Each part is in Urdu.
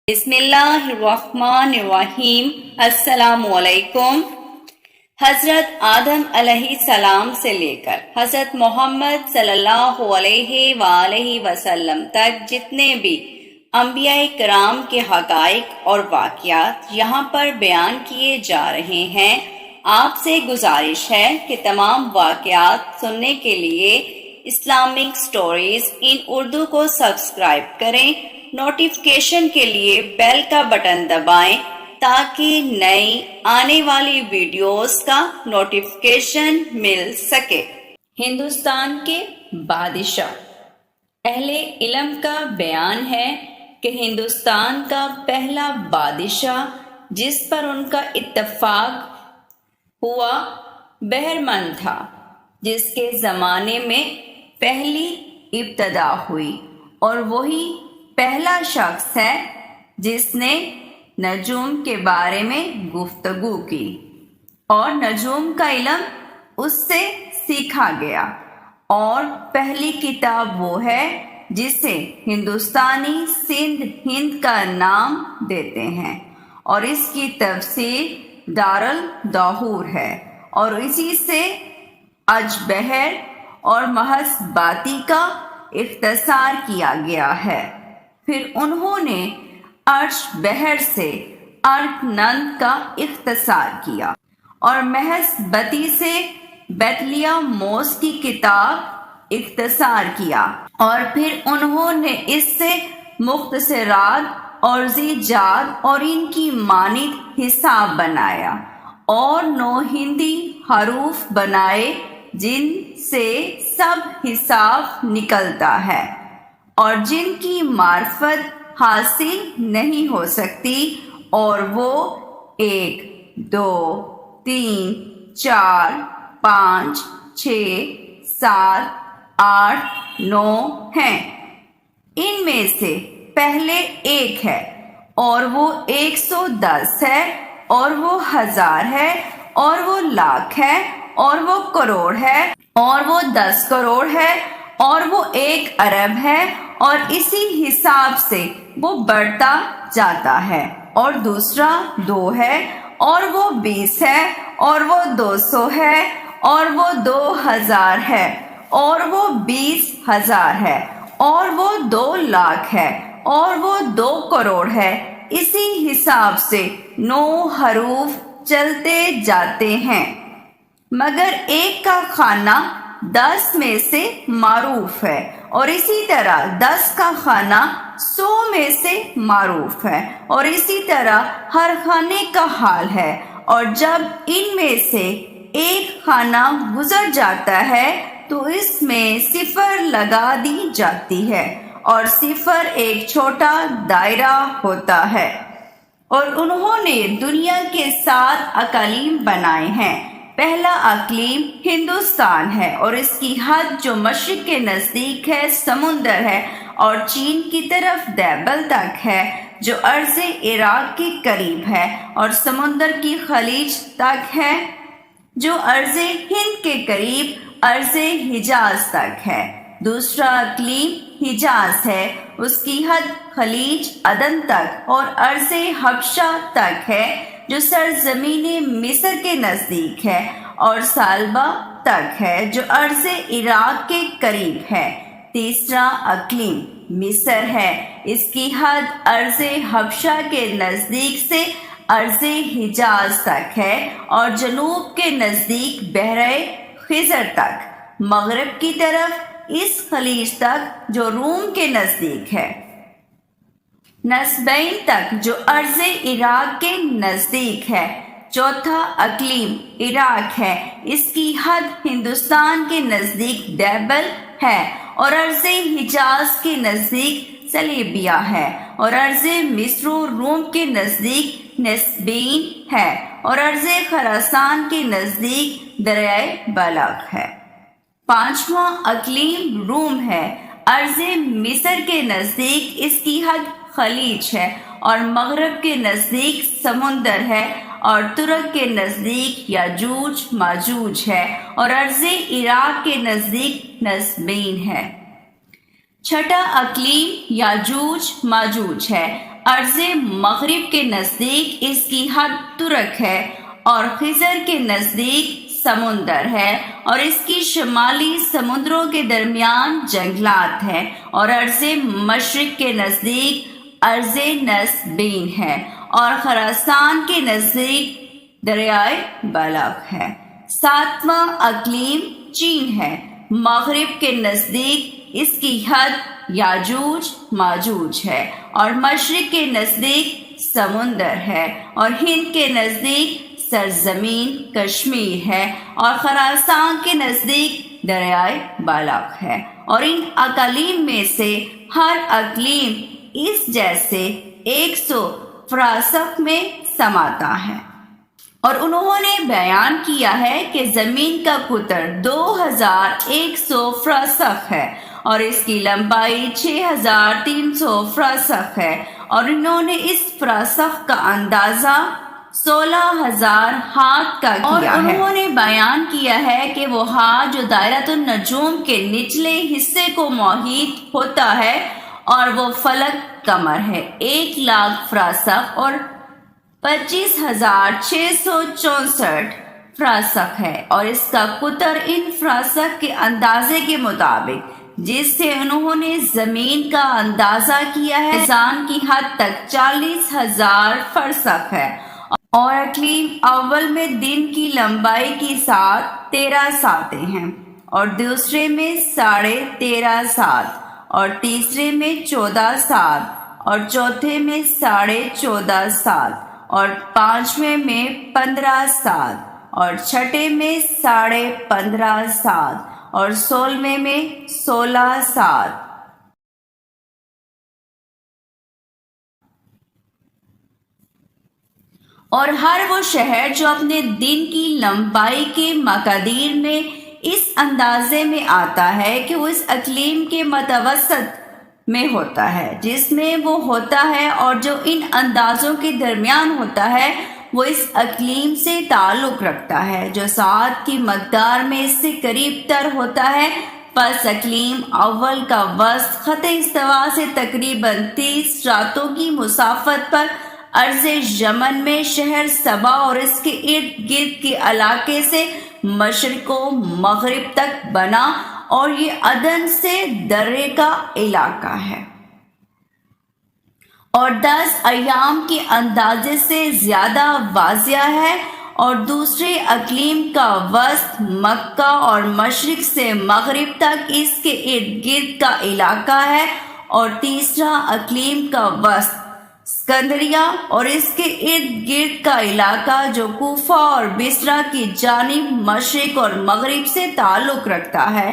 بسم اللہ الرحمن الرحیم۔ السلام علیکم۔ حضرت آدم علیہ السلام سے لے کر حضرت محمد صلی اللہ علیہ وآلہ وسلم تک جتنے بھی انبیاء کرام کے حقائق اور واقعات یہاں پر بیان کیے جا رہے ہیں، آپ سے گزارش ہے کہ تمام واقعات سننے کے لیے اسلامک سٹوریز ان اردو کو سبسکرائب کریں، نوٹیفیکیشن کے لیے بیل کا بٹن دبائیں تاکہ نئی آنے والی ویڈیوز کا نوٹیفیکیشن مل سکے۔ ہندوستان کے بادشاہ۔ اہل علم کا بیان ہے کہ ہندوستان کا پہلا بادشاہ جس پر ان کا اتفاق ہوا بہرمن تھا، جس کے زمانے میں پہلی ابتدا ہوئی، اور وہی پہلا شخص ہے جس نے نجوم کے بارے میں گفتگو کی اور نجوم کا علم اس سے سیکھا گیا، اور پہلی کتاب وہ ہے جسے ہندوستانی سندھ ہند کا نام دیتے ہیں، اور اس کی تفسیر دارالدہور ہے، اور اسی سے اجبہر اور محض باتی کا اختصار کیا گیا ہے۔ پھر انہوں نے ارش بہر سے ارک نند کا اختصار کیا، اور محض بتی سے بیتلیا موس کی کتاب اختصار کیا، اور پھر انہوں نے اس سے مختصرات اور زیجات اور ان کی مانند حساب بنایا، اور 9 ہندی حروف بنائے جن سے سب حساب نکلتا ہے، اور جن کی معرفت حاصل نہیں ہو سکتی، اور وہ 1 2 3 4 5 6 7 8 9 ہیں۔ ان میں سے پہلے 1 ہے، اور وہ 110 ہے، اور وہ 1000 ہے، اور وہ لاکھ ہے، اور وہ کروڑ ہے، اور وہ 10 کروڑ ہے، اور وہ 1 ارب ہے، اور اسی حساب سے وہ بڑھتا جاتا ہے۔ اور دوسرا 2 ہے، اور وہ 20 ہے، اور وہ 200 ہے، اور وہ 2000 ہے، اور وہ 20,000 ہے، اور وہ 2 لاکھ ہے، اور وہ 2 کروڑ ہے۔ اسی حساب سے 9 حروف چلتے جاتے ہیں، مگر 1 کا خانہ 10 میں سے معروف ہے، اور اسی طرح 10 کا خانہ 100 میں سے معروف ہے، اور اسی طرح ہر خانے کا حال ہے، اور جب ان میں سے 1 خانہ گزر جاتا ہے تو اس میں 0 لگا دی جاتی ہے، اور 0 ایک چھوٹا دائرہ ہوتا ہے۔ اور انہوں نے دنیا کے 7 اقالیم بنائے ہیں۔ پہلا اقلیم ہندوستان ہے، اور اس کی حد جو مشرق کے نزدیک ہے سمندر ہے، اور چین کی طرف دیبل تک ہے جو ارض عراق کے قریب ہے، اور سمندر کی خلیج تک ہے جو ارض ہند کے قریب ارض حجاز تک ہے۔ دوسرا اقلیم حجاز ہے، اس کی حد خلیج عدن تک اور ارض حبشہ تک ہے جو سرزمین مصر کے نزدیک ہے، اور سالبہ تک ہے جو ارض عراق کے قریب ہے۔ تیسرا اقلیم مصر ہے، اس کی حد ارض حبشہ کے نزدیک سے ارض حجاز تک ہے، اور جنوب کے نزدیک بحر خزر تک، مغرب کی طرف اس خلیج تک جو روم کے نزدیک ہے، نسبین تک جو ارض عراق کے نزدیک ہے۔ چوتھا اقلیم عراق ہے، اس کی حد ہندوستان کے نزدیک دیبل ہے، اور ارض حجاز کے نزدیک سلیبیا ہے، اور ارض مصر و روم کے نزدیک نسبین ہے، اور ارض خراسان کے نزدیک دریائے بلخ ہے۔ پانچواں اقلیم روم ہے، ارض مصر کے نزدیک اس کی حد خلیج ہے، اور مغرب کے نزدیک سمندر ہے، اور ترک کے نزدیک یاجوج ماجوج ہے، اور ارض عراق کے نزدیک نسبین ہے۔ چھٹا اقلیم یاجوج ماجوج ہے، ارض مغرب کے نزدیک اس کی حد ترک ہے اور خضر کے نزدیک سمندر ہے اور اس کی شمالی سمندروں کے درمیان جنگلات ہے اور ارض مشرق کے نزدیک ارض نسبین ہے اور خراسان کے نزدیک دریائے بلخ ہے۔ 7واں اقلیم چین ہے۔ مغرب کے نزدیک اس کی حد یاجوج ماجوج ہے اور مشرق کے نزدیک سمندر ہے اور ہند کے نزدیک سرزمین کشمیر ہے اور خراسان کے نزدیک دریائے بلخ ہے، اور ان اقالیم میں سے ہر اقلیم اس جیسے 100 فراسخ میں سماتا ہے۔ اور انہوں نے بیان کیا ہے کہ زمین کا قطر 2100 فراسخ ہے اور اس کی لمبائی 6300 فراسخ ہے، اور انہوں نے اس فراسخ کا اندازہ 16,000 ہاتھ کا کیا ہے۔ اور انہوں نے بیان کیا ہے کہ وہ ہاتھ جو دائرۃ النجوم کے نچلے حصے کو محیط ہوتا ہے اور وہ فلک قمر ہے 1,00,000 فراسخ اور 25,664 فراسخ ہے، اور اس کا قطر ان فراسخ کے اندازے کے مطابق جس سے انہوں نے زمین کا اندازہ کیا ہے میزان کی حد تک 40,000 فرسخ ہے، اور اقلیم اول میں دن کی لمبائی کی ساعت 13 ساعتیں ہیں اور دوسرے میں 13.5 ساعت اور تیسرے میں 14 ساعت اور چوتھے میں 14.5 ساعت اور پانچویں میں 15 ساعت اور چھٹے میں 15.5 ساعت اور 16ویں میں 16 ساعت۔ اور ہر وہ شہر جو اپنے دن کی لمبائی کے مقادیر میں اس اندازے میں آتا ہے کہ وہ اس اقلیم کے متوسط میں ہوتا ہے جس میں وہ ہوتا ہے، اور جو ان اندازوں کے درمیان ہوتا ہے وہ اس اقلیم سے تعلق رکھتا ہے جو ساعت کی مقدار میں اس سے قریب تر ہوتا ہے۔ پس اقلیم اول کا وسط خط استوا سے تقریباً 30 راتوں کی مسافت پر ارض یمن میں شہر سبا اور اس کے ارد گرد کے علاقے سے مشرق و مغرب تک بنا، اور یہ عدن سے درے کا علاقہ ہے اور 10 ایام کے اندازے سے زیادہ واضح ہے، اور دوسرے اقلیم کا وسط مکہ اور مشرق سے مغرب تک اس کے ارد گرد کا علاقہ ہے، اور تیسرا اقلیم کا وسط اسکندریہ اور اس کے ارد گرد کا علاقہ جو کوفہ اور بصرہ کی جانب مشرق اور مغرب سے تعلق رکھتا ہے،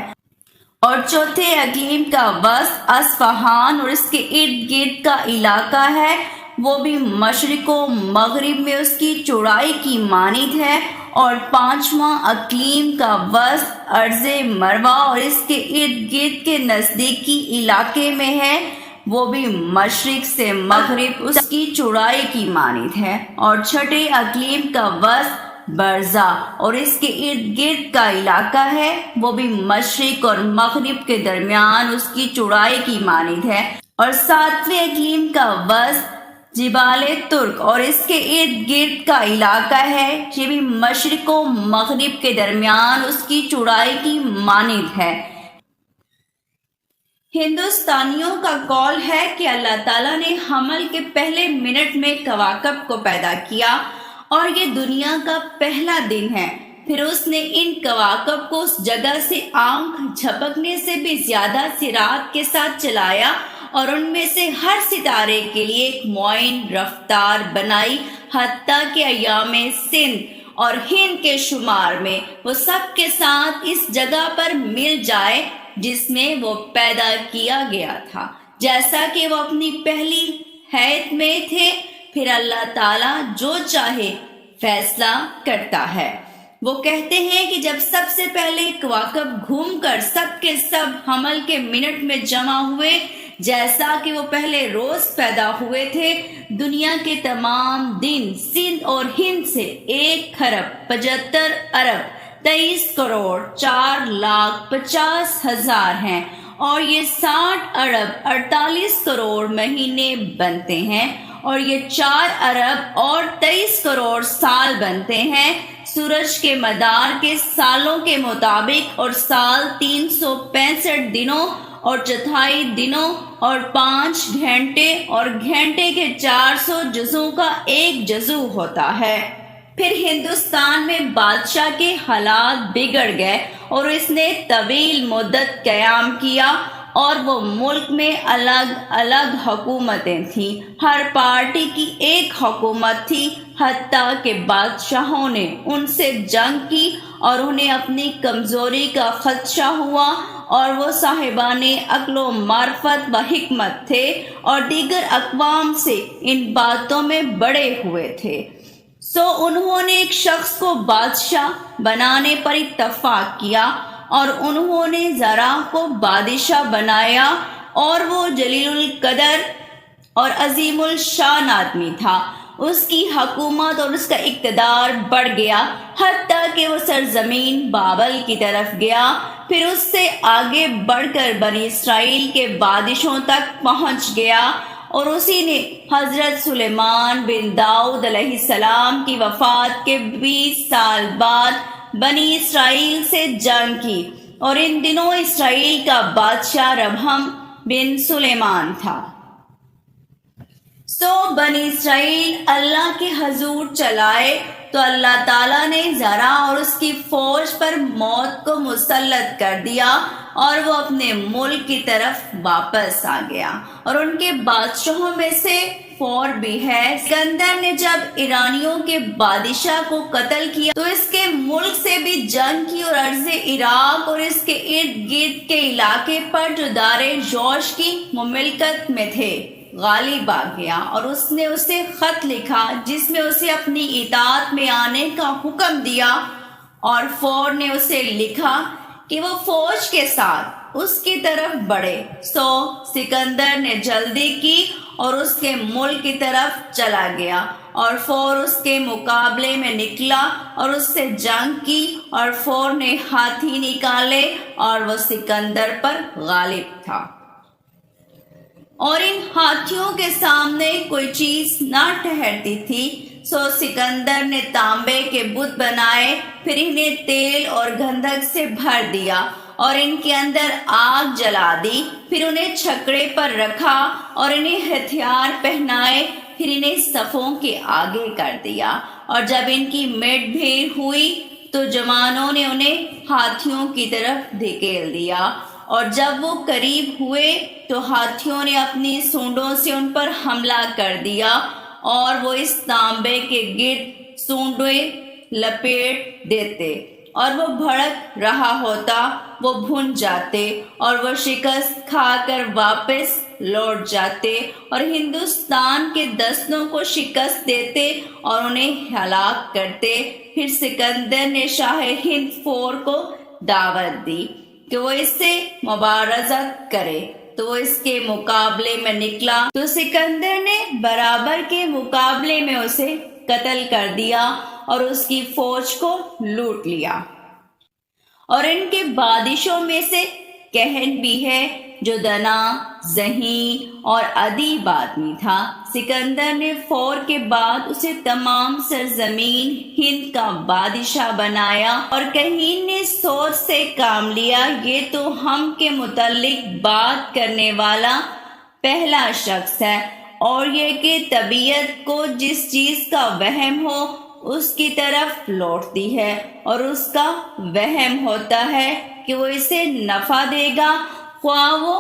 اور چوتھے اقلیم کا وسط اصفہان اور اس کے ارد گرد کا علاقہ ہے، وہ بھی مشرق و مغرب میں اس کی چوڑائی کی مانند ہے، اور پانچواں اقلیم کا وسط ارض مروہ اور اس کے ارد گرد کے نزدیکی علاقے میں ہے، وہ بھی مشرق سے مغرب اس کی چوڑائی کی مانند ہے، اور چھٹے اقلیم کا وسط برزہ اور اس کے ارد گرد کا علاقہ ہے، وہ بھی مشرق اور مغرب کے درمیان اس کی چوڑائی کی مانند ہے، اور ساتویں اقلیم کا وسط جبال ترک اور اس کے ارد گرد کا علاقہ ہے، یہ بھی مشرق و مغرب کے درمیان اس کی چوڑائی کی مانند ہے۔ ہندوستانیوں کا قول ہے کہ اللہ تعالیٰ نے حمل کے پہلے منٹ میں کواکب کو پیدا کیا اور یہ دنیا کا پہلا دن ہے، پھر اس نے ان کواکب کو اس جگہ سے آنکھ جھپکنے سے بھی زیادہ سرعت کے ساتھ چلایا اور ان میں سے ہر ستارے کے لیے ایک معین رفتار بنائی، حتیٰ کہ ایام سندھ اور ہند کے شمار میں وہ سب کے ساتھ اس جگہ پر مل جائے جس میں وہ پیدا کیا گیا تھا، جیسا کہ وہ اپنی پہلی حیت میں تھے۔ پھر اللہ تعالیٰ جو چاہے فیصلہ کرتا ہے۔ وہ کہتے ہیں کہ جب سب سے پہلے کواکب گھوم کر سب کے سب حمل کے منٹ میں جمع ہوئے، جیسا کہ وہ پہلے روز پیدا ہوئے تھے، دنیا کے تمام دن سندھ اور ہند سے 1,75,23,4,50,000 ہیں، اور یہ 60 ارب 48 کروڑ مہینے بنتے ہیں، اور یہ 4 ارب اور 23 کروڑ سال بنتے ہیں سورج کے مدار کے سالوں کے مطابق، اور سال 365 دنوں اور 4 دنوں اور 5 گھنٹے اور گھنٹے کے 400 جزوں کا ایک جزو ہوتا ہے۔ پھر ہندوستان میں بادشاہ کے حالات بگڑ گئے اور اس نے طویل مدت قیام کیا، اور وہ ملک میں الگ الگ حکومتیں تھیں، ہر پارٹی کی ایک حکومت تھی، حتیٰ کہ بادشاہوں نے ان سے جنگ کی اور انہیں اپنی کمزوری کا خدشہ ہوا، اور وہ صاحبان عقل و معرفت و حکمت تھے اور دیگر اقوام سے ان باتوں میں بڑے ہوئے تھے، سو انہوں نے ایک شخص کو بادشاہ بنانے پر اتفاق کیا، اور انہوں نے زرع کو بادشاہ بنایا، اور وہ جلیل القدر اور عظیم الشان آدمی تھا۔ اس کی حکومت اور اس کا اقتدار بڑھ گیا، حتیٰ کہ وہ سرزمین بابل کی طرف گیا، پھر اس سے آگے بڑھ کر بنی اسرائیل کے بادشاہوں تک پہنچ گیا، اور اسی نے حضرت سلیمان بن داؤد علیہ السلام کی وفات کے 20 سال بعد بنی اسرائیل سے جنگ کی، اور ان دنوں اسرائیل کا بادشاہ ربہم بن سلیمان تھا۔ سو بنی اسرائیل اللہ کے حضور چلائے تو اللہ تعالیٰ نے زرع اور اس کی فوج پر موت کو مسلط کر دیا، اور وہ اپنے ملک کی طرف واپس آ گیا۔ اور ان کے بادشاہوں میں سے فور بھی ہے۔ سکندر نے جب ایرانیوں کے بادشاہ کو قتل کیا تو اس کے ملک سے بھی جنگ کی، اور ارض عراق اور اس کے ارد گرد کے علاقے پر جو دار جوش کی مملکت میں تھے غالب آ گیا، اور اس نے اسے خط لکھا جس میں اسے اپنی اطاعت میں آنے کا حکم دیا، اور فور نے اسے لکھا کہ وہ فوج کے ساتھ اس کی طرف بڑھے۔ سو سکندر نے جلدی کی اور اس کے ملک کی طرف چلا گیا، اور فور اس کے مقابلے میں نکلا اور اس سے جنگ کی، اور فور نے ہاتھی نکالے اور وہ سکندر پر غالب تھا، اور ان ہاتھیوں کے سامنے کوئی چیز نہ ٹھہرتی تھی۔ سو سکندر نے تانبے کے بت بنائے، پھر انہیں تیل اور گندھک سے بھر دیا اور ان کے اندر آگ جلا دی، پھر انہیں چھکڑے پر رکھا اور انہیں ہتھیار پہنائے، پھر انہیں صفوں کے آگے کر دیا، اور جب ان کی مٹ بھیڑ ہوئی تو جوانوں نے انہیں ہاتھیوں کی طرف دھکیل دیا، اور جب وہ قریب ہوئے تو ہاتھیوں نے اپنی سونڈوں سے ان پر حملہ کر دیا، اور وہ اس تانبے کے گرد سونڈیں لپیٹ دیتے، اور وہ بھڑک رہا ہوتا، وہ بھن جاتے، اور وہ شکست کھا کر واپس لوٹ جاتے، اور ہندوستان کے دستوں کو شکست دیتے اور انہیں ہلاک کرتے۔ پھر سکندر نے شاہ ہند فور کو دعوت دی کہ وہ اس سے مبارزت کرے، تو وہ اس کے مقابلے میں نکلا، تو سکندر نے برابر کے مقابلے میں اسے قتل کر دیا اور اس کی فوج کو لوٹ لیا۔ اور ان کے بادشاہوں میں سے کہن بھی ہے جو دنا، ذہین اور ادیب آدمی تھا۔ سکندر نے فور کے بعد اسے تمام سرزمین ہند کا بادشاہ بنایا، اور کہین نے سوچ سے کام لیا، یہ تو ہم کے متعلق بات کرنے والا پہلا شخص ہے، اور یہ کہ طبیعت کو جس چیز کا وہم ہو اس کی طرف لوٹتی ہے، اور اس کا وہم ہوتا ہے کہ وہ اسے نفع دے گا خواہ وہ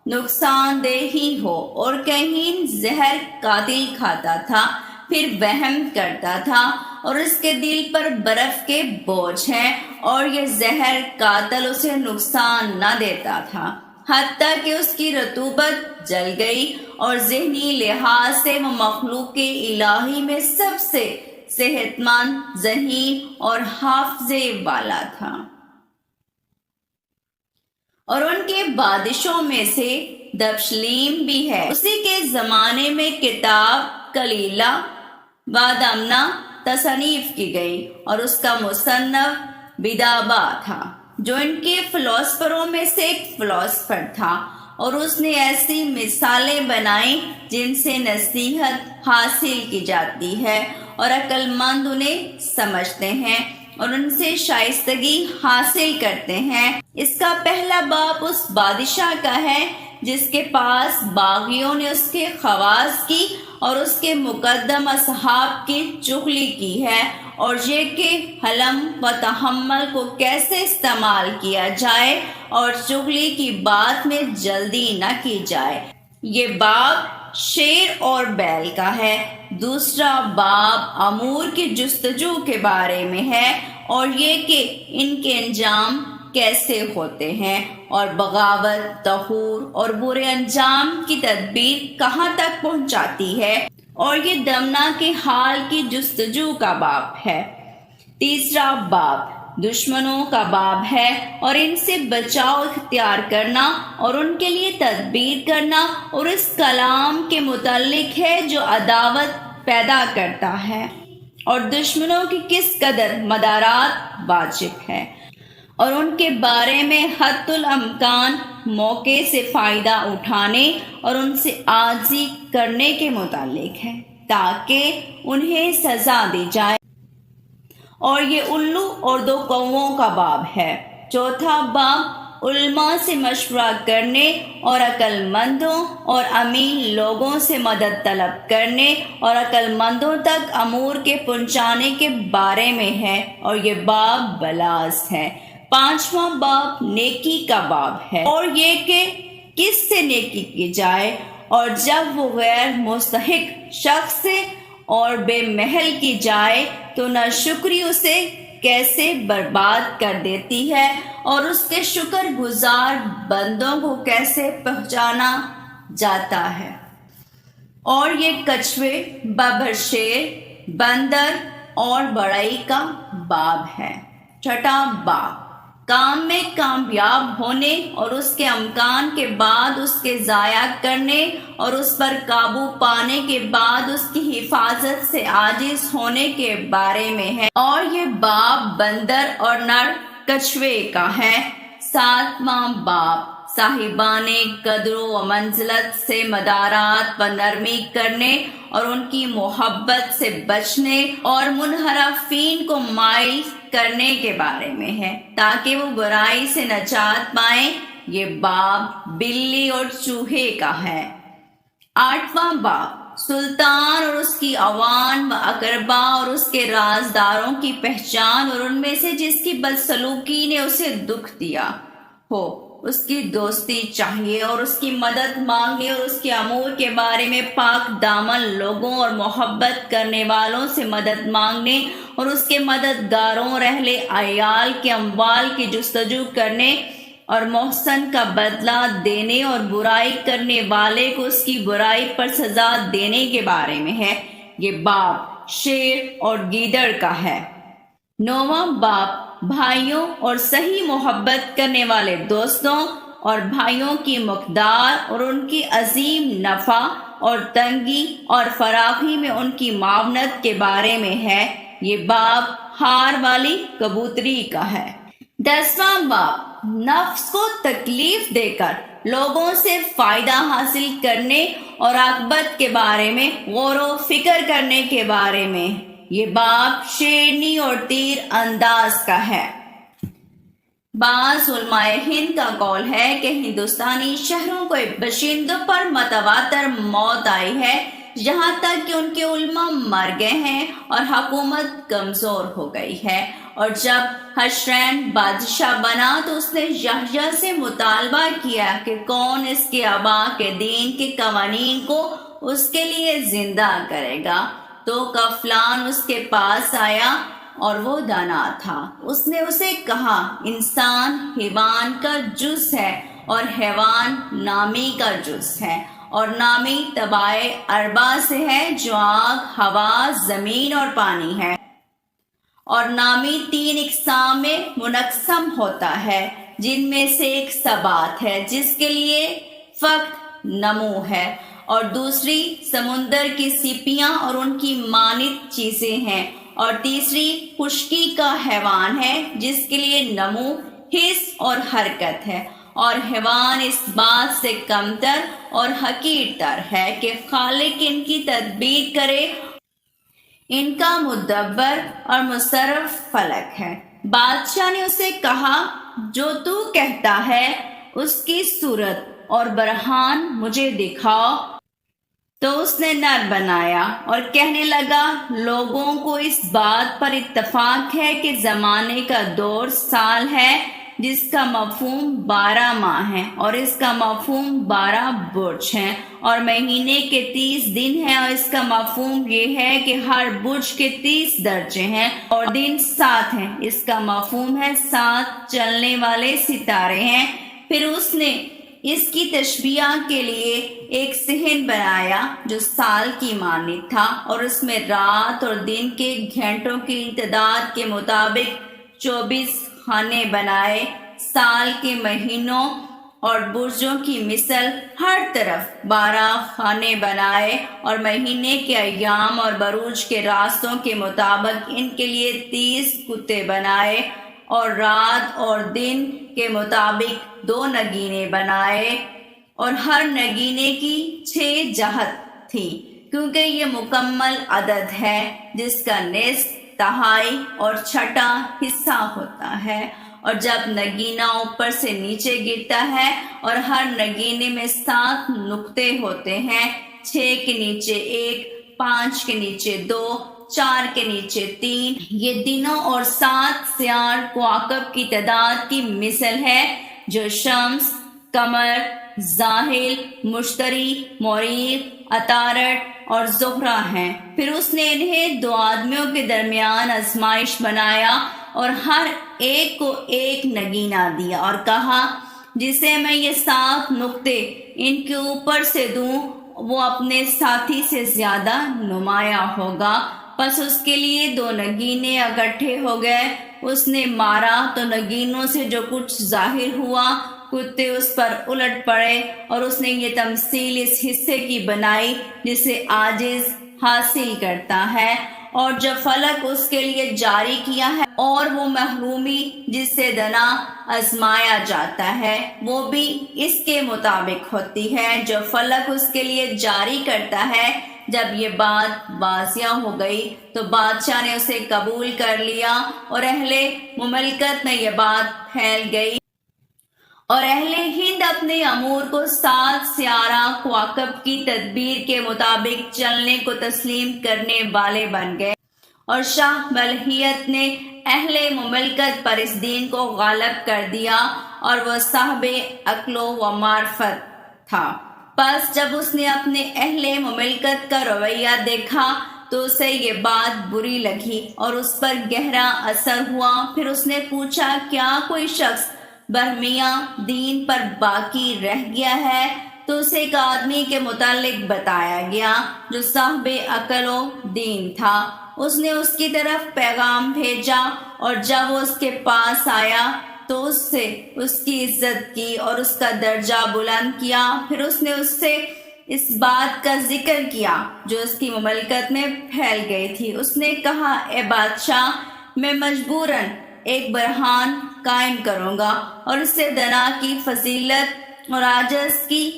نقصان دہ ہی ہو۔ اور کہیں زہر قاتل کھاتا تھا، پھر وہم کرتا تھا، اور اس کے دل پر برف کے بوجھ ہیں، اور یہ زہر قاتل اسے نقصان نہ دیتا تھا، حتیٰ کہ اس کی رطوبت جل گئی، اور ذہنی لحاظ سے وہ مخلوق الہی میں سب سے صحت مند، ذہین اور حافظے والا تھا۔ اور ان کے بادشاہوں میں سے دبشلیم بھی ہے، اسی کے زمانے میں کتاب کلیلہ بادامنا تصنیف کی گئی، اور اس کا مصنف بدابا تھا۔ جو ان کے فلاسفروں میں سے ایک فلاسفر تھا، اور اس نے ایسی مثالیں بنائیں جن سے نصیحت حاصل کی جاتی ہے اور عقل مند انہیں سمجھتے ہیں اور ان سے شائستگی حاصل کرتے ہیں۔ اس کا پہلا باب اس بادشاہ کا ہے جس کے پاس باغیوں نے اس کے خواص کی اور اس کے مقدم اصحاب کی چغلی کی ہے، اور یہ کہ حلم و تحمل کو کیسے استعمال کیا جائے اور چغلی کی بات میں جلدی نہ کی جائے۔ یہ باب شیر اور بیل کا ہے۔ دوسرا باب امور کی جستجو کے بارے میں ہے، اور یہ کہ ان کے انجام کیسے ہوتے ہیں، اور بغاوت، تہور اور برے انجام کی تدبیر کہاں تک پہنچاتی ہے، اور یہ دمنا کے حال کی جستجو کا باب ہے۔ تیسرا باب دشمنوں کا باب ہے، اور ان سے بچاؤ اختیار کرنا اور ان کے لیے تدبیر کرنا، اور اس کلام کے متعلق ہے جو عداوت پیدا کرتا ہے، اور دشمنوں کی کس قدر مدارات واجب ہے، اور ان کے بارے میں حتی الامکان موقع سے فائدہ اٹھانے اور ان سے عاجزی کرنے کے متعلق ہے تاکہ انہیں سزا دی جائے، اور یہ الو اور دو کووں کا باب ہے۔ چوتھا باب علماء سے مشورہ کرنے اور عقل مندوں اور امین لوگوں سے مدد طلب کرنے اور عقل مندوں تک امور کے پہنچانے کے بارے میں ہے، اور یہ باب بلاس ہے۔ پانچواں باب نیکی کا باب ہے، اور یہ کہ کس سے نیکی کی جائے، اور جب وہ غیر مستحق شخص سے اور بے محل کی جائے تو ناشکری اسے کیسے برباد کر دیتی ہے، اور اس کے شکر گزار بندوں کو کیسے پہچانا جاتا ہے، اور یہ کچھوے، ببر، شیر، بندر اور بڑائی کا باب ہے۔ چھٹا باب کام میں کامیاب ہونے اور اس کے امکان کے بعد اس کے ضائع کرنے اور اس پر قابو پانے کے بعد اس کی حفاظت سے عاجز ہونے کے بارے میں ہے، اور یہ باب بندر اور نر کچھوے کا ہے۔ ساتواں باب صاحبان قدر و منزلت سے مدارات و نرمی کرنے اور ان کی محبت سے بچنے اور منحرفین کو مائل کرنے کے بارے میں ہے تاکہ وہ برائی سے نجات پائیں۔ یہ باب بلی اور چوہے کا ہے۔ آٹھواں باب سلطان اور اس کی عوان و اقربا اور اس کے رازداروں کی پہچان، اور ان میں سے جس کی بدسلوکی نے اسے دکھ دیا ہو اس کی دوستی چاہیے، اور اس کی مدد مانگنے اور اس کے امور کے بارے میں پاک دامن لوگوں اور محبت کرنے والوں سے مدد مانگنے، اور اس کے مددگاروں اور اہل عیال کے اموال کی جستجو کرنے اور محسن کا بدلہ دینے اور برائی کرنے والے کو اس کی برائی پر سزا دینے کے بارے میں ہے۔ یہ باب شیر اور گیدڑ کا ہے۔ نوواں باب بھائیوں اور صحیح محبت کرنے والے دوستوں اور بھائیوں کی مقدار اور ان کی عظیم نفع اور تنگی اور فراخی میں ان کی معاونت کے بارے میں ہے۔ یہ باب ہار والی کبوتری کا ہے۔ 10واں باب نفس کو تکلیف دے کر لوگوں سے فائدہ حاصل کرنے اور عاقبت کے بارے میں غور و فکر کرنے کے بارے میں۔ یہ باب شیرنی اور تیر انداز کا ہے۔ بعض علماء ہند کا قول ہے کہ ہندوستانی شہروں کو باشندوں پر متواتر موت آئی ہے، یہاں تک کہ ان کے علماء مر گئے ہیں اور حکومت کمزور ہو گئی ہے۔ اور جب حشرین بادشاہ بنا تو اس نے یحییٰ سے مطالبہ کیا کہ کون اس کے آبا کے دین کے قوانین کو اس کے لیے زندہ کرے گا، تو کفلان اس کے پاس آیا اور وہ دانا تھا۔ اس نے اسے کہا، انسان حیوان کا جز ہے اور حیوان نامی کا جز ہے، اور نامی تبع اربع سے ہے جو آگ، ہوا، زمین اور پانی ہے، اور نامی 3 اقسام میں منقسم ہوتا ہے، جن میں سے ایک ثبات ہے جس کے لیے فقط نمو ہے، اور دوسری سمندر کی سیپیاں اور ان کی مانند چیزیں ہیں، اور تیسری خشکی کا حیوان ہے جس کے لیے نمو حس اور حرکت ہے، اور حیوان اس بات سے کمتر اور حقیر تر ہے کہ خالق ان کی تدبیر کرے، ان کا مدبر اور مصرف فلک ہے۔ بادشاہ نے اسے کہا، جو تو کہتا ہے اس کی صورت اور برہان مجھے دکھاؤ۔ تو اس نے نر بنایا اور کہنے لگا، لوگوں کو اس بات پر اتفاق ہے کہ زمانے کا دور سال ہے، جس کا مفہوم 12 ماہ ہے، اور اس کا مفہوم 12 برج ہیں، اور مہینے کے 30 دن ہیں، اور اس کا مفہوم یہ ہے کہ ہر برج کے 30 درجے ہیں، اور دن 7 ہیں، اس کا مفہوم ہے 7 چلنے والے ستارے ہیں۔ پھر اس نے اس کی تشبیہ کے لیے ایک صحن بنایا جو سال کی مانند تھا، اور اس میں رات اور دن کے گھنٹوں کی تعداد کے مطابق 24 خانے بنائے۔ سال کے مہینوں اور برجوں کی مثل ہر طرف 12 خانے بنائے، اور مہینے کے ایام اور بروج کے راستوں کے مطابق ان کے لیے 30 کتے بنائے، اور رات اور دن کے مطابق 2 نگینے بنائے، اور ہر نگینے کی 6 جہت تھی، کیونکہ یہ مکمل عدد ہے جس کا نصف، تہائی اور چھٹا حصہ ہوتا ہے۔ اور جب نگینہ اوپر سے نیچے گرتا ہے اور ہر نگینے میں 7 نقطے ہوتے ہیں، 6 کے نیچے 1، 5 کے نیچے 2، 4 کے نیچے 3، یہ دنوں اور 7 سیار کواکب کی تعداد کی مثل ہے، جو شمس، قمر، زاحل، مشتری، مریخ، عطارد اور زہرہ ہیں۔ پھر اس نے انہیں 2 آدمیوں کے درمیان آزمائش بنایا، اور ہر ایک کو ایک نگینہ دیا، اور کہا، جسے میں یہ 7 نقطے ان کے اوپر سے دوں وہ اپنے ساتھی سے زیادہ نمایاں ہوگا۔ پس اس کے لیے 2 نگینے اکٹھے ہو گئے، اس نے مارا تو نگینوں سے جو کچھ ظاہر ہوا، کتے اس پر الٹ پڑے، اور اس نے یہ تمثیل اس حصے کی بنائی جسے عاجز حاصل کرتا ہے، اور جو فلک اس کے لیے جاری کیا ہے، اور وہ محرومی جس سے دنا آزمایا جاتا ہے، وہ بھی اس کے مطابق ہوتی ہے جو فلک اس کے لیے جاری کرتا ہے۔ جب یہ بات واضح ہو گئی تو بادشاہ نے اسے قبول کر لیا، اور اہل مملکت میں یہ بات پھیل گئی، اور اہل ہند اپنے امور کو 7 سیارہ کواکب کی تدبیر کے مطابق چلنے کو تسلیم کرنے والے بن گئے، اور شاہ ملہیت نے اہل مملکت پر اس دین کو غالب کر دیا، اور وہ صاحب عقل و معرفت تھا۔ پس جب اس نے اپنے اہل مملکت کا رویہ دیکھا تو اسے یہ بات بری لگی، اور اس پر گہرا اثر ہوا۔ پھر اس نے پوچھا، کیا کوئی شخص برہمیہ دین پر باقی رہ گیا ہے؟ تو اسے ایک آدمی کے متعلق بتایا گیا جو صاحب عقل و دین تھا۔ اس نے اس کی طرف پیغام بھیجا، اور جب وہ اس کے پاس آیا تو اس سے اس کی عزت کی اور اس کا درجہ بلند کیا۔ پھر اس نے اس سے اس بات کا ذکر کیا جو اس کی مملکت میں پھیل گئی تھی۔ اس نے کہا، اے بادشاہ، میں مجبوراً ایک برہان قائم کروں گا، اور اس سے دنا کی فضیلت اور عاجز کی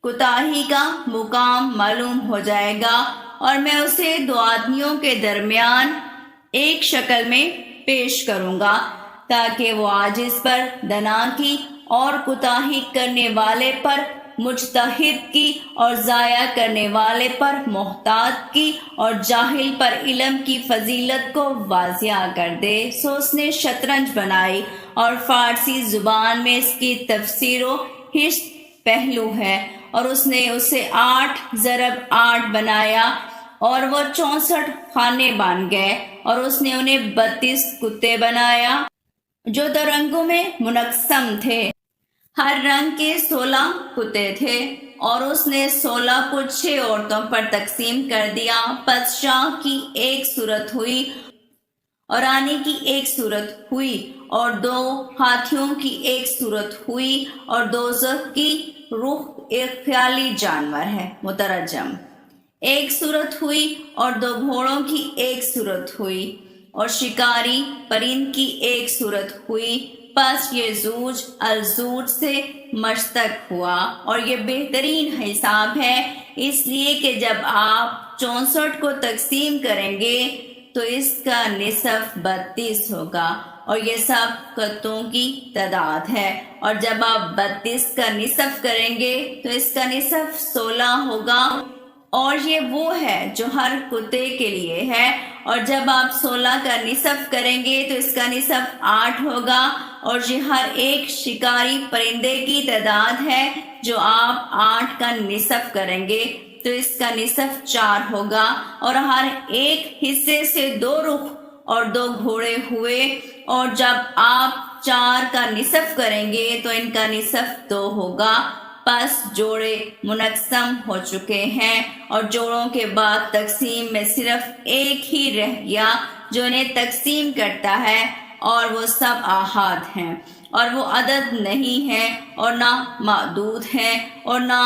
کوتاہی کا مقام معلوم ہو جائے گا، اور میں اسے 2 آدمیوں کے درمیان ایک شکل میں پیش کروں گا، تاکہ وہ عاجز پر دنا کی اور کوتاہی کرنے والے پر مجتہد کی، اور ضائع کرنے والے پر محتاط کی، اور جاہل پر علم کی فضیلت کو واضح کر دے۔ سو اس نے شطرنج بنائی، اور فارسی زبان میں اس کی تفسیر و ہشت پہلو ہے، اور اس نے اسے 8 ضرب 8 بنایا، اور وہ 64 خانے بن گئے، اور اس نے انہیں 32 کتے بنایا جو 2 رنگوں میں منقسم تھے، ہر رنگ کے 16 کتے تھے، اور اس نے 16 کو 6 عورتوں پر تقسیم کر دیا۔ پس شاہ کی ایک صورت ہوئی، اور رانی کی ایک صورت ہوئی، اور 2 ہاتھیوں کی ایک صورت ہوئی، اور دوزخ کی روح ایک خیالی جانور ہے، مترجم، ایک صورت ہوئی، اور 2 گھوڑوں کی ایک صورت ہوئی، اور شکاری پرند کی ایک صورت ہوئی۔ پس یہ زوج الزوج سے مشتق ہوا اور یہ بہترین حساب ہے، اس لیے کہ جب آپ 64 کو تقسیم کریں گے تو اس کا نصف 32 ہوگا اور یہ سب قطعوں کی تعداد ہے، اور جب آپ 32 کا نصف کریں گے تو اس کا نصف 16 ہوگا، اور یہ وہ ہے جو ہر کتے کے لیے ہے، اور جب آپ 16 کا نصف کریں گے تو اس کا نصف 8 ہوگا، اور یہ ہر ایک شکاری پرندے کی تعداد ہے، جو آپ 8 کا نصف کریں گے تو اس کا نصف 4 ہوگا، اور ہر ایک حصے سے 2 رخ اور 2 گھوڑے ہوئے، اور جب آپ 4 کا نصف کریں گے تو ان کا نصف 2 ہوگا۔ پس جوڑے منقسم ہو چکے ہیں، اور جوڑوں کے بعد تقسیم میں صرف ایک ہی رہ گیا جو انہیں تقسیم کرتا ہے، اور وہ سب آحاد ہیں، اور وہ عدد نہیں ہیں اور نہ معدود ہیں اور نہ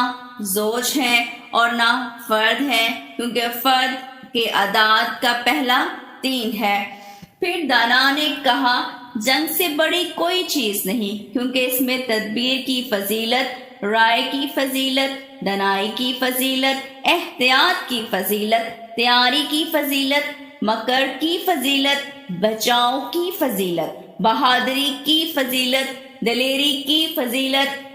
زوج ہیں اور نہ فرد ہیں، کیونکہ فرد کے اعداد کا پہلا 3 ہے۔ پھر دانا نے کہا، جنگ سے بڑی کوئی چیز نہیں، کیونکہ اس میں تدبیر کی فضیلت، رائے کی فضیلت، دنائی کی فضیلت، احتیاط کی فضیلت، تیاری کی فضیلت، مکر کی فضیلت، بچاؤ کی فضیلت، بہادری کی فضیلت، دلیری کی فضیلت،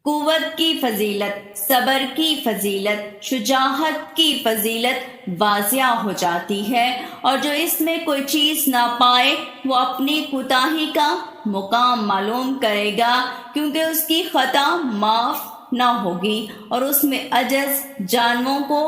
قوت کی فضیلت، صبر کی فضیلت، شجاعت کی فضیلت واضح ہو جاتی ہے، اور جو اس میں کوئی چیز نہ پائے وہ اپنی کوتاہی کا مقام معلوم کرے گا، کیونکہ اس کی خطا معاف نہ ہوگی، اور اس میں عجز جانوروں کو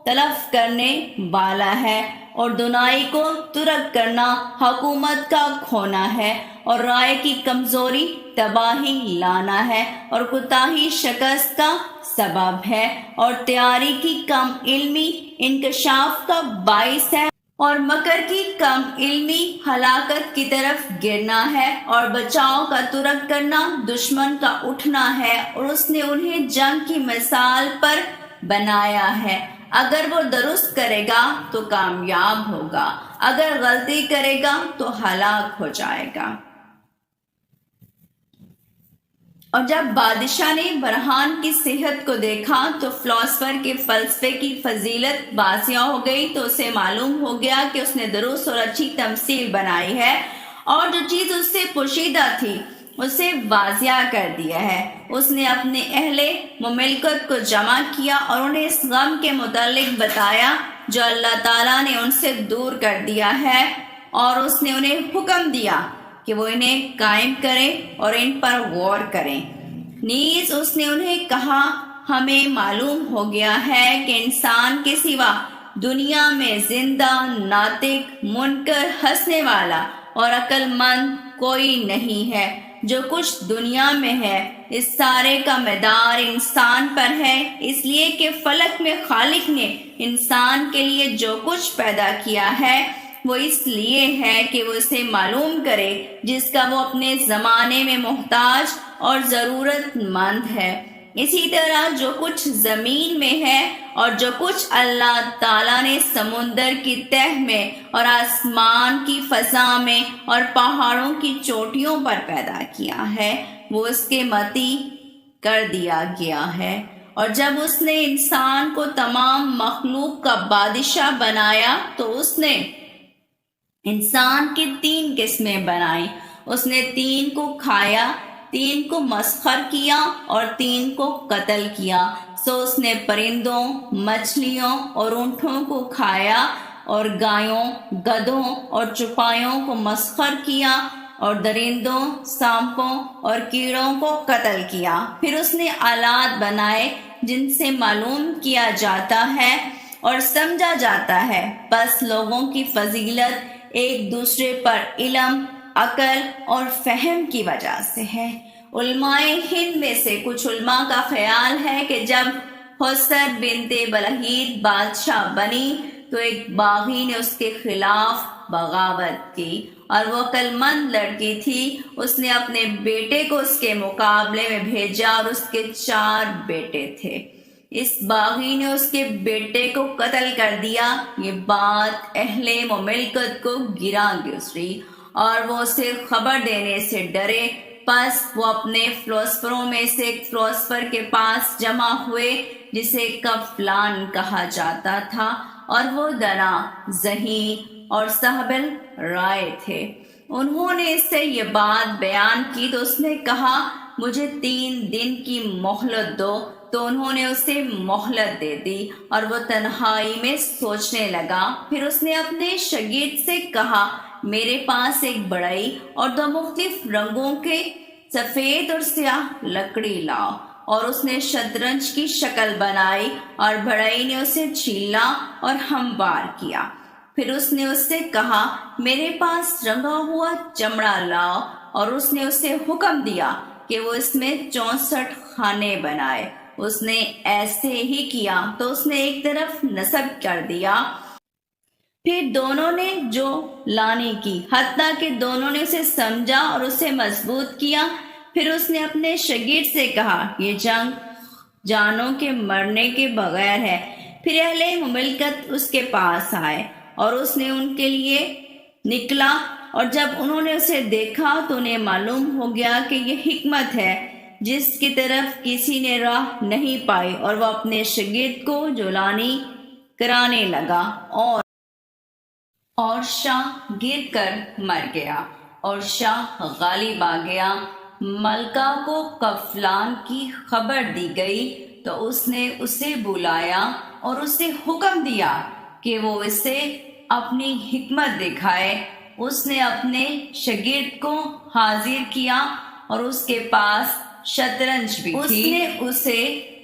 تلف کرنے والا ہے، اور دنائی کو ترک کرنا حکومت کا کھونا ہے، اور رائے کی کمزوری تباہی لانا ہے، اور کوتاہی شکست کا سبب ہے، اور تیاری کی کم علمی انکشاف کا باعث ہے، اور مکر کی کم علمی ہلاکت کی طرف گرنا ہے، اور بچاؤ کا ترک کرنا دشمن کا اٹھنا ہے، اور اس نے انہیں جنگ کی مثال پر بنایا ہے۔ اگر وہ درست کرے گا تو کامیاب ہوگا، اگر غلطی کرے گا تو ہلاک ہو جائے گا۔ اور جب بادشاہ نے برہان کی صحت کو دیکھا تو فلاسفر کے فلسفے کی فضیلت واضح ہو گئی، تو اسے معلوم ہو گیا کہ اس نے درست اور اچھی تمثیل بنائی ہے، اور جو چیز اس سے پوشیدہ تھی اسے واضح کر دیا ہے۔ اس نے اپنے اہل مملکت کو جمع کیا اور انہیں اس غم کے متعلق بتایا جو اللہ تعالیٰ نے ان سے دور کر دیا ہے، اور اس نے انہیں حکم دیا کہ وہ انہیں قائم کریں اور ان پر غور کریں۔ نیز اس نے انہیں کہا، ہمیں معلوم ہو گیا ہے کہ انسان کے سوا دنیا میں زندہ، ناطق، منکر، ہنسنے والا اور عقل مند کوئی نہیں ہے۔ جو کچھ دنیا میں ہے اس سارے کا مدار انسان پر ہے، اس لیے کہ فلک میں خالق نے انسان کے لیے جو کچھ پیدا کیا ہے وہ اس لیے ہے کہ وہ اسے معلوم کرے جس کا وہ اپنے زمانے میں محتاج اور ضرورت مند ہے۔ اسی طرح جو کچھ زمین میں ہے اور جو کچھ اللہ تعالیٰ نے سمندر کی تہ میں اور آسمان کی فضا میں اور پہاڑوں کی چوٹیوں پر پیدا کیا ہے وہ اس کے متی کر دیا گیا ہے۔ اور جب اس نے انسان کو تمام مخلوق کا بادشاہ بنایا تو اس نے انسان کی 3 قسمیں بنائیں۔ اس نے 3 کو کھایا، 3 کو مسخر کیا اور 3 کو قتل کیا۔ سو اس نے پرندوں، مچھلیوں اور اونٹوں کو کھایا، اور گایوں، گدھوں اور چوپایوں کو مسخر کیا، اور درندوں، سانپوں اور کیڑوں کو قتل کیا۔ پھر اس نے آلات بنائے جن سے معلوم کیا جاتا ہے اور سمجھا جاتا ہے، بس لوگوں کی فضیلت ایک دوسرے پر علم، عقل اور فہم کی وجہ سے ہے۔ علماء ہند میں سے کچھ علماء کا خیال ہے کہ جب حسر بنت بلہید بادشاہ بنی تو ایک باغی نے اس کے خلاف بغاوت کی، اور وہ عقل مند لڑکی تھی۔ اس نے اپنے بیٹے کو اس کے مقابلے میں بھیجا، اور اس کے 4 بیٹے تھے۔ اس باغی نے اس کے بیٹے کو قتل کر دیا۔ یہ بات اہل مملکت کو گراں گزری، اور وہ اسے خبر دینے سے ڈرے۔ پس وہ اپنے فلسفروں میں سے ایک فلسفر کے پاس جمع ہوئے جسے کفلان کہا جاتا تھا، اور وہ دنا، ذہین اور صاحب رائے تھے۔ انہوں نے اس سے یہ بات بیان کی تو اس نے کہا مجھے 3 دن کی مہلت دو، تو انہوں نے اسے مہلت دے دی اور وہ تنہائی میں سوچنے لگا۔ پھر اس نے اپنے شاگرد سے کہا میرے پاس ایک بڑئی اور 2 مختلف رنگوں کے سفید اور سیاہ لکڑی لاؤ، اور اس نے شطرنج کی شکل بنائی اور بڑئی نے اسے چھیلا اور ہموار کیا۔ پھر اس نے اس سے کہا میرے پاس رنگا ہوا چمڑا لاؤ، اور اس نے اسے حکم دیا کہ وہ اس میں 64 خانے بنائے۔ اس نے ایسے ہی کیا تو اس نے ایک طرف نصب کر دیا۔ پھر دونوں نے جو لانی کی، حتیٰ کہ دونوں نے اسے سمجھا اور اسے مضبوط کیا۔ پھر اس نے اپنے شاگرد سے کہا یہ جنگ جانوں کے مرنے کے بغیر ہے۔ پھر اہل مملکت اس کے پاس آئے اور اس نے ان کے لیے نکلا، اور جب انہوں نے اسے دیکھا تو انہیں معلوم ہو گیا کہ یہ حکمت ہے جس کی طرف کسی نے راہ نہیں پائی، اور وہ اپنے شاگرد کو جولانی کرانے لگا اور شاہ گر کر مر گیا اور شاہ غالب آ گیا۔ ملکہ کو کفلان کی خبر دی گئی تو اس نے اسے بلایا اور اسے حکم دیا کہ وہ اسے اپنی حکمت دکھائے۔ اس نے اپنے شاگرد کو حاضر کیا اور اس کے پاس شطرنج بھی تھی۔ اس نے اسے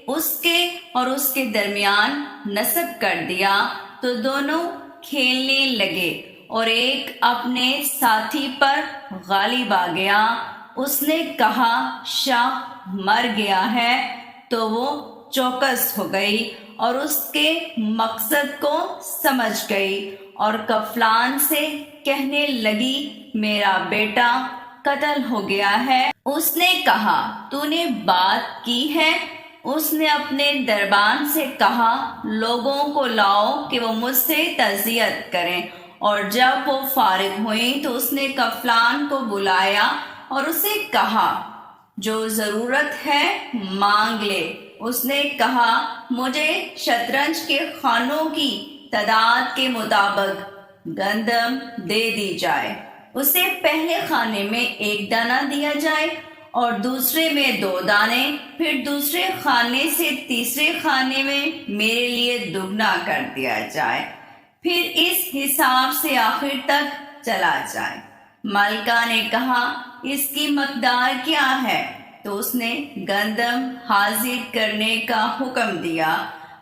اس کے اور اس کے درمیان نصب کر دیا تو دونوں کھیلنے لگے اور ایک اپنے ساتھی پر غالب آ گیا۔ اس نے کہا شاہ مر گیا ہے، تو وہ چوکس ہو گئی اور اس کے مقصد کو سمجھ گئی اور کفلان سے کہنے لگی میرا بیٹا قتل ہو گیا ہے۔ اس نے کہا تو نے بات کی ہے؟ اس نے اپنے دربان سے کہا لوگوں کو لاؤ کہ وہ مجھ سے تعزیت کریں، اور جب وہ فارغ ہوئیں تو اس نے کفلان کو بلایا اور اسے کہا جو ضرورت ہے مانگ لے۔ اس نے کہا مجھے شطرنج کے خانوں کی تعداد کے مطابق گندم دے دی جائے۔ اسے پہلے خانے میں 1 دانہ دیا جائے اور دوسرے میں 2 دانے، پھر دوسرے خانے سے تیسرے خانے میں میرے لیے دگنا کر دیا جائے، پھر اس حساب سے آخر تک چلا جائے۔ ملکہ نے کہا اس کی مقدار کیا ہے؟ تو اس نے گندم حاضر کرنے کا حکم دیا،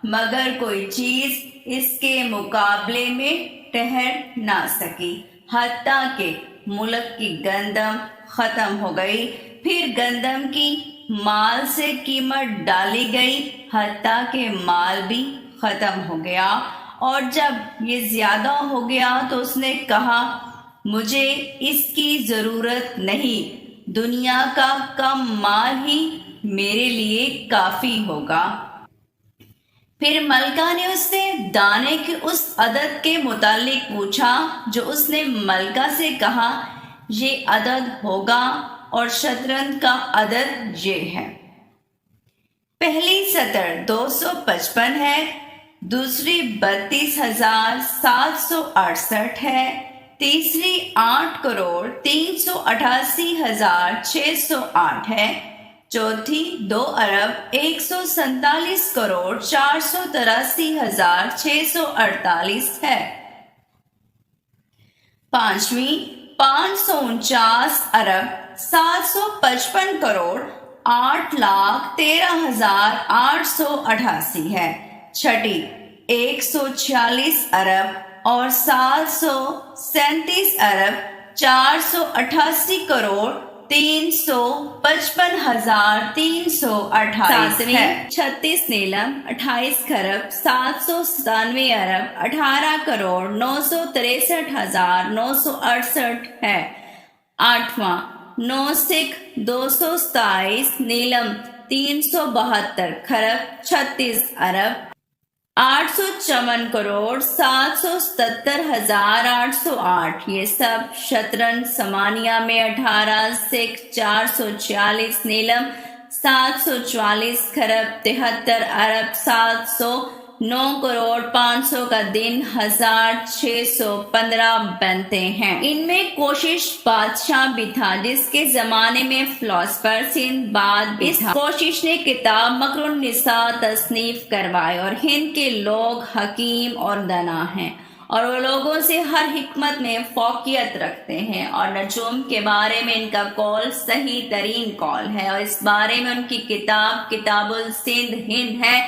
مگر کوئی چیز اس کے مقابلے میں ٹھہر نہ سکی، حتیٰ کہ ملک کی گندم ختم ہو گئی۔ پھر گندم کی مال سے قیمت ڈالی گئی، حتیٰ کہ مال بھی ختم ہو گیا، اور جب یہ زیادہ ہو گیا تو اس نے کہا مجھے اس کی ضرورت نہیں، دنیا کا کم مال ہی میرے لیے کافی ہوگا۔ پھر ملکہ نے اس سے دانے کے اس عدد کے متعلق پوچھا جو اس نے ملکہ سے کہا یہ عدد ہوگا، اور شطرنج کا عدد یہ ہے۔ پہلی سطر 255 ہے، دوسری 32,768 ہے، تیسری 8,388,608 ہے، چوتھی 2,01,483,648 ہے، پانچویں 549,755,813,888 ہے، چھٹی 140,788,485,355,328 ہے، 36 نیلم 28,718,18,963,968 ہے، آٹھواں 9,227 نیلم 372,36,000 854,777,808. یہ سب شطرنج ثمانیہ میں 18 سکھ 446 نیلم 744 کھرب 73 ارب 709,500,000 کا دن 1615 بنتے ہیں۔ ان میں کوشش بادشاہ بھی تھا جس کے زمانے میں فلاسفر سندھ بعد بھی تھا۔ کوشش نے کتاب مکر النساء تصنیف کروائے اور ہند کے لوگ حکیم اور دانا ہیں اور وہ لوگوں سے ہر حکمت میں فوقیت رکھتے ہیں، اور نجوم کے بارے میں ان کا قول صحیح ترین قول ہے، اور اس بارے میں ان کی کتاب السندھ ہند ہے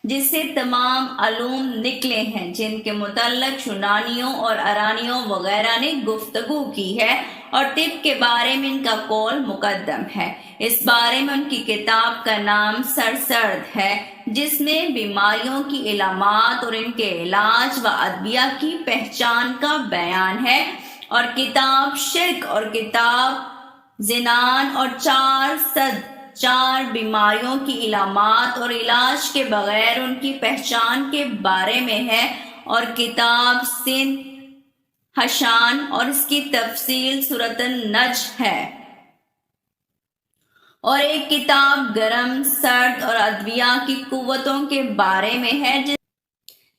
جس سے تمام علوم نکلے ہیں جن کے متعلق یونانیوں اور ارانیوں وغیرہ نے گفتگو کی ہے، اور طب کے بارے میں ان کا قول مقدم ہے۔ اس بارے میں ان کی کتاب کا نام سرسرد ہے جس میں بیماریوں کی علامات اور ان کے علاج و ادویہ کی پہچان کا بیان ہے، اور کتاب شرک اور کتاب زنان اور 404 بیماریوں کی علامات اور علاج کے بغیر ان کی پہچان کے بارے میں ہے، اور کتاب سندھ حشان اور اس کی تفصیل سورۃ النجم ہے، اور ایک کتاب گرم سرد اور ادویہ کی قوتوں کے بارے میں ہے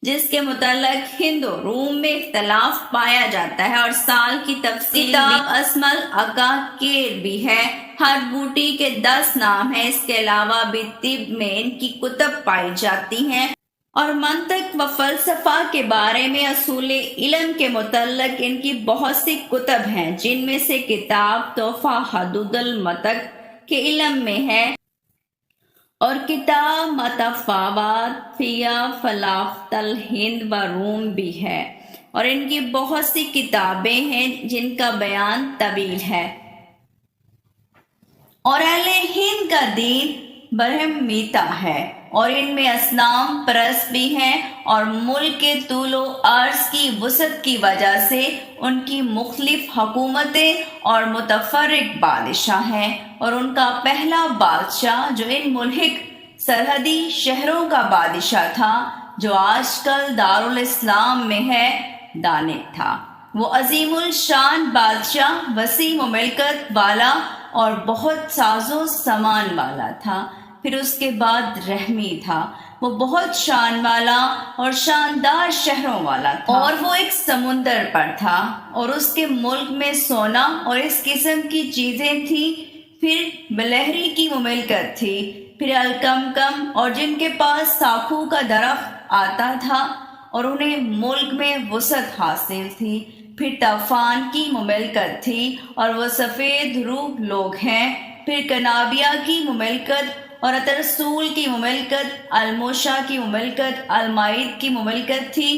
جس کے متعلق ہند و روم میں اختلاف پایا جاتا ہے، اور سال کی تفصیل کتاب اسم العقاقیر بھی ہے۔ ہر بوٹی کے 10 نام ہیں، اس کے علاوہ بھی طب میں ان کی کتب پائی جاتی ہیں، اور منطق و فلسفہ کے بارے میں اصول علم کے متعلق ان کی بہت سی کتب ہیں، جن میں سے کتاب تحفہ حدود المنطق کے علم میں ہے، اور کتاب متفاوت فی فلسفۃ الہند و روم بھی ہے، اور ان کی بہت سی کتابیں ہیں جن کا بیان طویل ہے۔ اور اہل ہند کا دین برہمیتا ہے، اور ان میں اصنام پرست بھی ہیں، اور ملک کے طول و عرض کی وسعت کی وجہ سے ان کی مختلف حکومتیں اور متفرق بادشاہ ہیں، اور ان کا پہلا بادشاہ جو ان ملحق سرحدی شہروں کا بادشاہ تھا جو آج کل دارالاسلام میں ہے، دانک تھا۔ وہ عظیم الشان بادشاہ، وسیع مملکت والا اور بہت ساز و سامان والا تھا۔ پھر اس کے بعد رحمی تھا، وہ بہت شان والا اور شاندار شہروں والا تھا، اور وہ ایک سمندر پر تھا، اور اس کے ملک میں سونا اور اس قسم کی چیزیں تھیں۔ پھر بلہری کی مملکت تھی، پھر الکمکم، اور جن کے پاس ساکھو کا درخت آتا تھا اور انہیں ملک میں وسعت حاصل تھی۔ پھر طوفان کی مملکت تھی اور وہ سفید روح لوگ ہیں۔ پھر کنابیہ کی مملکت اور اترسول کی مملکت، الموشا کی مملکت، المائد کی مملکت تھی۔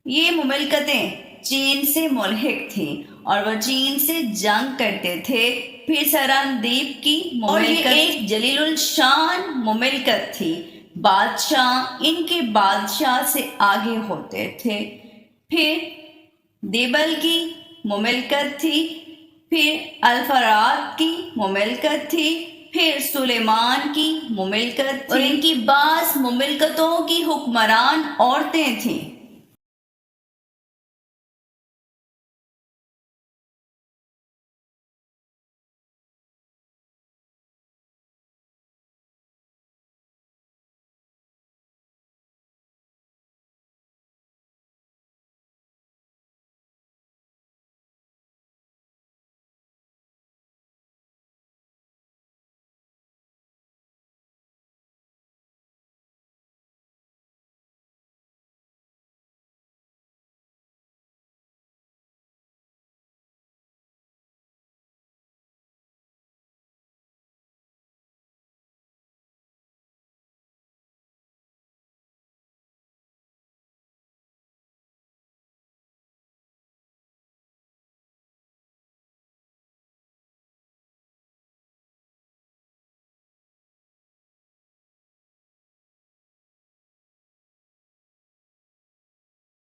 یہ مملکتیں چین سے ملحق تھیں اور وہ چین سے جنگ کرتے تھے۔ پھر سرندیپ کی مملکت ایک جلیل الشان مملکت تھی، بادشاہ ان کے بادشاہ سے آگے ہوتے تھے۔ پھر دیبل کی مملکت تھی، پھر الفرات کی مملکت تھی، پھر سلیمان کی مملکت تھی، اور ان کی بعض مملکتوں کی حکمران عورتیں تھیں۔